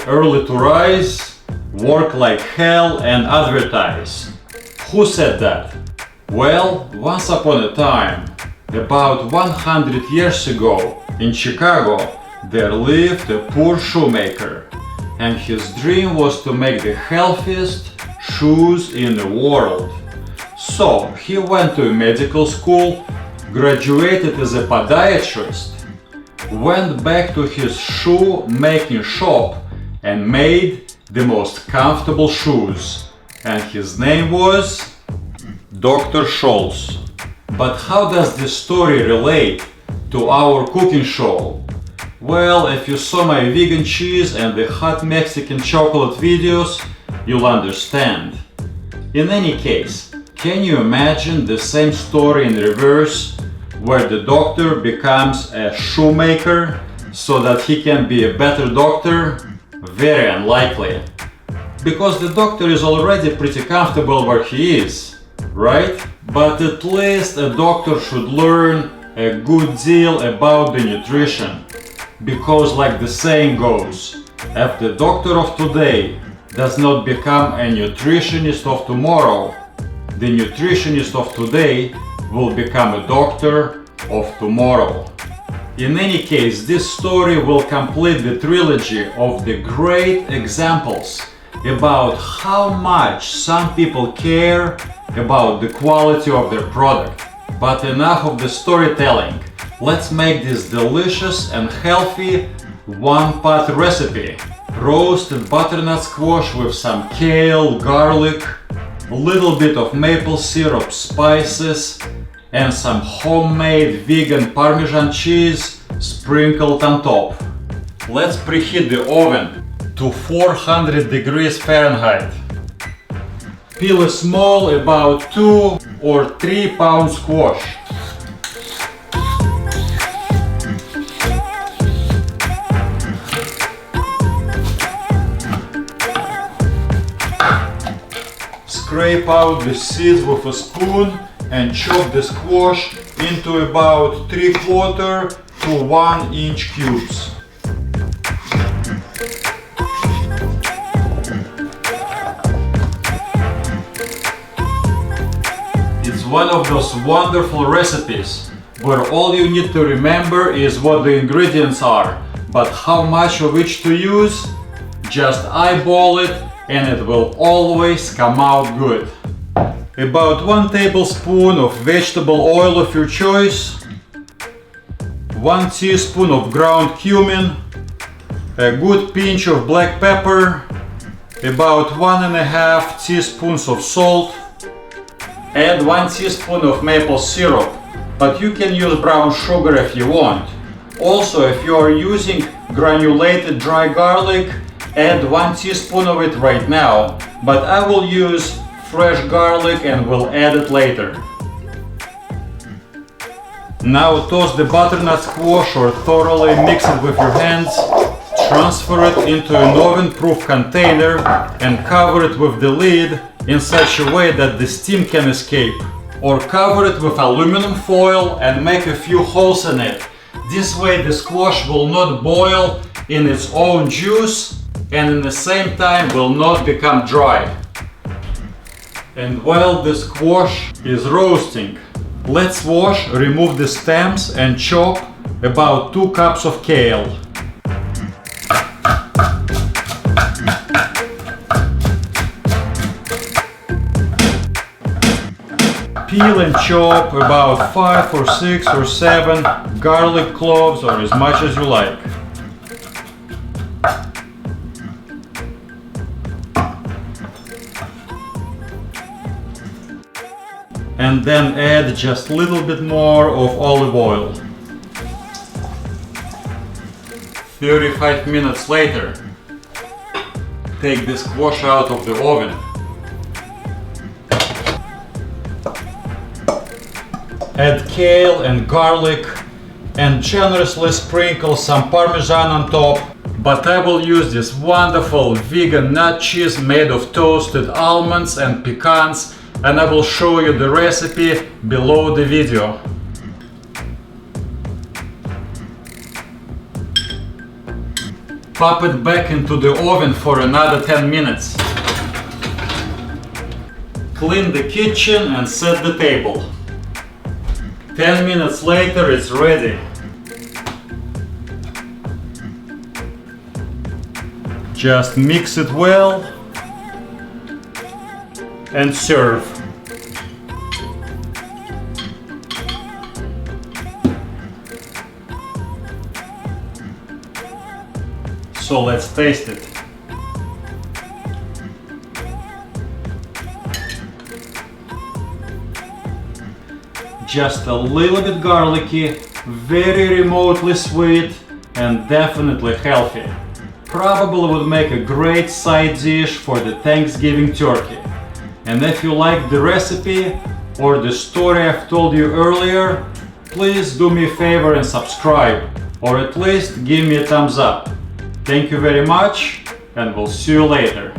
early to rise, work like hell and advertise. Who said that? Well, once upon a time, about 100 years ago, in Chicago, there lived a poor shoemaker, and his dream was to make the healthiest shoes in the world. So he went to medical school, graduated as a podiatrist, went back to his shoe making shop and made the most comfortable shoes. And his name was Dr. Scholl's. But how does this story relate to our cooking show? Well, if you saw my vegan cheese and the hot Mexican chocolate videos, you'll understand. In any case, can you imagine the same story in reverse, where the doctor becomes a shoemaker so that he can be a better doctor? Very unlikely. Because the doctor is already pretty comfortable where he is, right? But at least a doctor should learn a good deal about the nutrition. Because like the saying goes, if the doctor of today does not become a nutritionist of tomorrow, the nutritionist of today will become a doctor of tomorrow. In any case, this story will complete the trilogy of the great examples about how much some people care about the quality of their product. But enough of the storytelling. Let's make this delicious and healthy one-pot recipe. Roasted butternut squash with some kale, garlic, a little bit of maple syrup, spices, and some homemade vegan Parmesan cheese sprinkled on top. Let's preheat the oven to 400 degrees Fahrenheit. Peel a small, about 2 or 3 pound squash. Scrape out the seeds with a spoon and chop the squash into about 3/4 to 1 inch cubes. It's one of those wonderful recipes where all you need to remember is what the ingredients are, but how much of each to use, just eyeball it and it will always come out good. About 1 tablespoon of vegetable oil of your choice, 1 teaspoon of ground cumin, a good pinch of black pepper, about 1.5 teaspoons of salt, and 1 teaspoon of maple syrup, but you can use brown sugar if you want. Also, if you are using granulated dry garlic, add 1 teaspoon of it right now, but I will use fresh garlic and will add it later. Now toss the butternut squash or thoroughly mix it with your hands, transfer it into an oven-proof container and cover it with the lid in such a way that the steam can escape. Or cover it with aluminum foil and make a few holes in it. This way the squash will not boil in its own juice and at the same time will not become dry. And while the squash is roasting, let's wash, remove the stems and chop about 2 cups of kale. Peel and chop about 5 or 6 or 7 garlic cloves, or as much as you like. And then add just a little bit more of olive oil. 35 minutes later, take the squash out of the oven. Add kale and garlic and generously sprinkle some Parmesan on top. But I will use this wonderful vegan nut cheese made of toasted almonds and pecans, and I will show you the recipe below the video. Pop it back into the oven for another 10 minutes. Clean the kitchen and set the table. 10 minutes later it's ready. Just mix it well and serve. So let's taste it. Just a little bit garlicky, very remotely sweet, and definitely healthy. Probably would make a great side dish for the Thanksgiving turkey. And if you like the recipe or the story I've told you earlier, please do me a favor and subscribe, or at least give me a thumbs up. Thank you very much, and we'll see you later.